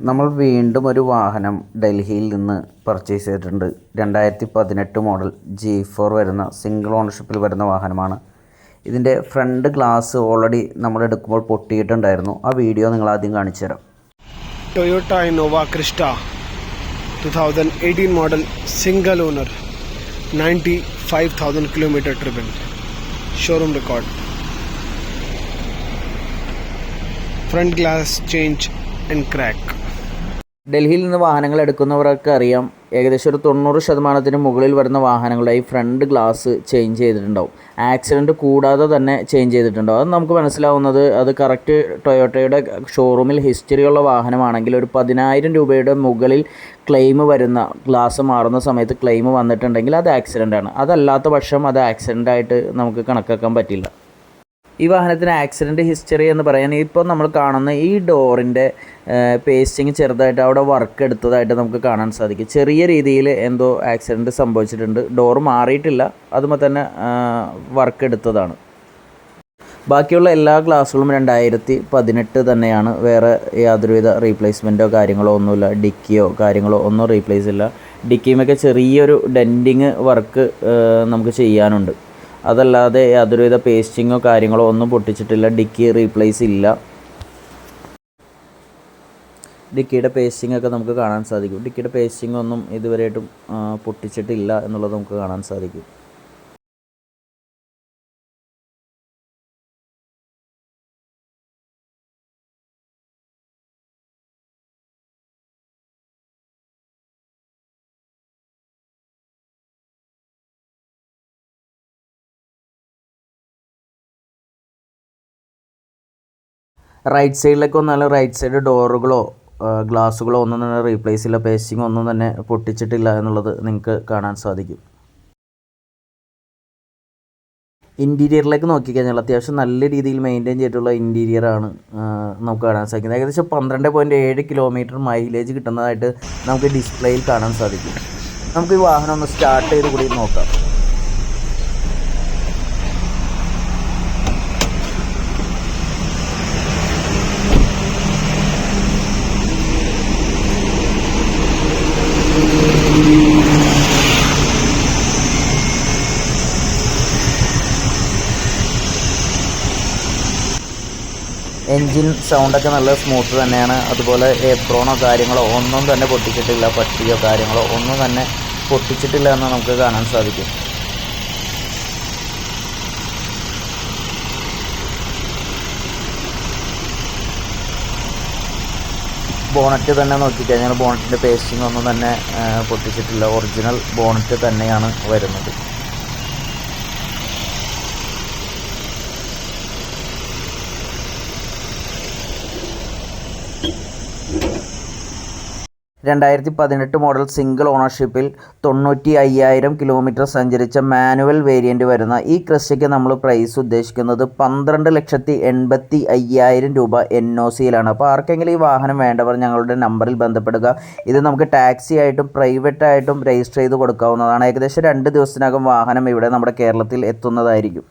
നമ്മൾ വീണ്ടും ഒരു വാഹനം ഡൽഹിയിൽ നിന്ന് പർച്ചേസ് ചെയ്തിട്ടുണ്ട്. 2018 മോഡൽ G4 വരുന്ന സിംഗിൾ ഓണർഷിപ്പിൽ വരുന്ന വാഹനമാണ്. ഇതിൻ്റെ ഫ്രണ്ട് ഗ്ലാസ് ഓൾറെഡി നമ്മൾ എടുക്കുമ്പോൾ പൊട്ടിയിട്ടുണ്ടായിരുന്നു. ആ വീഡിയോ നിങ്ങൾ ആദ്യം കാണിച്ചു തരാം. Toyota Innova Crysta 2018 model single owner, 95,000 kilometre triple, showroom record. Front glass change and crack. ഡൽഹിയിൽ നിന്ന് വാഹനങ്ങൾ എടുക്കുന്നവർക്ക് അറിയാം, ഏകദേശം ഒരു 90% മുകളിൽ വരുന്ന വാഹനങ്ങളുടെ ഈ ഫ്രണ്ട് ഗ്ലാസ് ചേഞ്ച് ചെയ്തിട്ടുണ്ടാവും. ആക്സിഡൻറ്റ് കൂടാതെ തന്നെ ചേഞ്ച് ചെയ്തിട്ടുണ്ടാവും. അത് നമുക്ക് മനസ്സിലാവുന്നത് അത് കറക്റ്റ് ടൊയോട്ടയുടെ ഷോറൂമിൽ ഹിസ്റ്ററിയുള്ള വാഹനമാണെങ്കിൽ ഒരു 10,000 രൂപയുടെ മുകളിൽ ക്ലെയിം വരുന്ന, ഗ്ലാസ് മാറുന്ന സമയത്ത് ക്ലെയിം വന്നിട്ടുണ്ടെങ്കിൽ അത് ആക്സിഡൻ്റാണ്. അതല്ലാത്ത പക്ഷം അത് ആക്സിഡൻ്റായിട്ട് നമുക്ക് കണക്കാക്കാൻ പറ്റില്ല. ഈ വാഹനത്തിന് ആക്സിഡൻറ്റ് ഹിസ്റ്ററി എന്ന് പറയാൻ ഇപ്പോൾ നമ്മൾ കാണുന്ന ഈ ഡോറിൻ്റെ പേസ്റ്റിങ് ചെറുതായിട്ട് അവിടെ വർക്ക് എടുത്തതായിട്ട് നമുക്ക് കാണാൻ സാധിക്കും. ചെറിയ രീതിയിൽ എന്തോ ആക്സിഡൻറ്റ് സംഭവിച്ചിട്ടുണ്ട്. ഡോർ മാറിയിട്ടില്ല, അതുമ്പോൾ തന്നെ വർക്ക് എടുത്തതാണ്. ബാക്കിയുള്ള എല്ലാ ഗ്ലാസുകളും 2018 തന്നെയാണ്. വേറെ യാതൊരുവിധ റീപ്ലേസ്മെൻറ്റോ കാര്യങ്ങളോ ഒന്നുമില്ല. ഡിക്കിയോ കാര്യങ്ങളോ ഒന്നും റീപ്ലേസ് ഇല്ല. ഡിക്കിയുമൊക്കെ ചെറിയൊരു ഡെൻറ്റിങ് വർക്ക് നമുക്ക് ചെയ്യാനുണ്ട്. അതല്ലാതെ യാതൊരുവിധ പേസ്റ്റിങ്ങോ കാര്യങ്ങളോ ഒന്നും പൊട്ടിച്ചിട്ടില്ല. ഡിക്കി റീപ്ലേസ് ഇല്ല. ഡിക്കിയുടെ പേസ്റ്റിംഗ് ഒക്കെ നമുക്ക് കാണാൻ സാധിക്കും. ഡിക്കിയുടെ പേസ്റ്റിംഗ് ഒന്നും ഇതുവരെയായിട്ടും പൊട്ടിച്ചിട്ടില്ല എന്നുള്ളത് നമുക്ക് കാണാൻ സാധിക്കും. റൈറ്റ് സൈഡിലേക്ക് വന്നാൽ റൈറ്റ് സൈഡ് ഡോറുകളോ ഗ്ലാസ്സുകളോ ഒന്നും തന്നെ റീപ്ലേസ് ഇല്ല. പേസ്റ്റിംഗ് ഒന്നും തന്നെ പൊട്ടിച്ചിട്ടില്ല എന്നുള്ളത് നിങ്ങൾക്ക് കാണാൻ സാധിക്കും. ഇൻറ്റീരിയറിലേക്ക് നോക്കിക്കഴിഞ്ഞാൽ അത്യാവശ്യം നല്ല രീതിയിൽ മെയിൻറ്റെയിൻ ചെയ്തിട്ടുള്ള ഇൻറ്റീരിയറാണ് നമുക്ക് കാണാൻ സാധിക്കുന്നത്. ഏകദേശം 12.7 കിലോമീറ്റർ മൈലേജ് കിട്ടുന്നതായിട്ട് നമുക്ക് ഡിസ്പ്ലേയിൽ കാണാൻ സാധിക്കും. നമുക്ക് ഈ വാഹനം ഒന്ന് സ്റ്റാർട്ട് ചെയ്ത് കൂടി നോക്കാം. എൻജിൻ സൗണ്ടൊക്കെ നല്ല സ്മൂത്ത് തന്നെയാണ്. അതുപോലെ ഏപ്രോണോ കാര്യങ്ങളോ ഒന്നും തന്നെ പൊട്ടിച്ചിട്ടില്ല. പട്ടിയോ കാര്യങ്ങളോ ഒന്നും തന്നെ പൊട്ടിച്ചിട്ടില്ല എന്ന് നമുക്ക് കാണാൻ സാധിക്കും. ബോണറ്റ് തന്നെ നോക്കിക്കഴിഞ്ഞാൽ ബോണറ്റിൻ്റെ പേസ്റ്റിംഗ് ഒന്നും തന്നെ പൊട്ടിച്ചിട്ടില്ല. ഒറിജിനൽ ബോണറ്റ് തന്നെയാണ് വരുന്നത്. (2018) മോഡൽ സിംഗിൾ ഓണർഷിപ്പിൽ 95,000 കിലോമീറ്റർ സഞ്ചരിച്ച മാനുവൽ വേരിയൻറ്റ് വരുന്ന ഈ ക്രിസ്റ്റയ്ക്ക് നമ്മൾ പ്രൈസ് ഉദ്ദേശിക്കുന്നത് 12,85,000 രൂപ NOCയിലാണ്. അപ്പോൾ ആർക്കെങ്കിലും ഈ വാഹനം വേണ്ടവർ ഞങ്ങളുടെ നമ്പറിൽ ബന്ധപ്പെടുക. ഇത് നമുക്ക് ടാക്സി ആയിട്ടും പ്രൈവറ്റായിട്ടും രജിസ്റ്റർ ചെയ്ത് കൊടുക്കാവുന്നതാണ്. ഏകദേശം 2 ദിവസത്തിനകം വാഹനം ഇവിടെ നമ്മുടെ കേരളത്തിൽ എത്തുന്നതായിരിക്കും.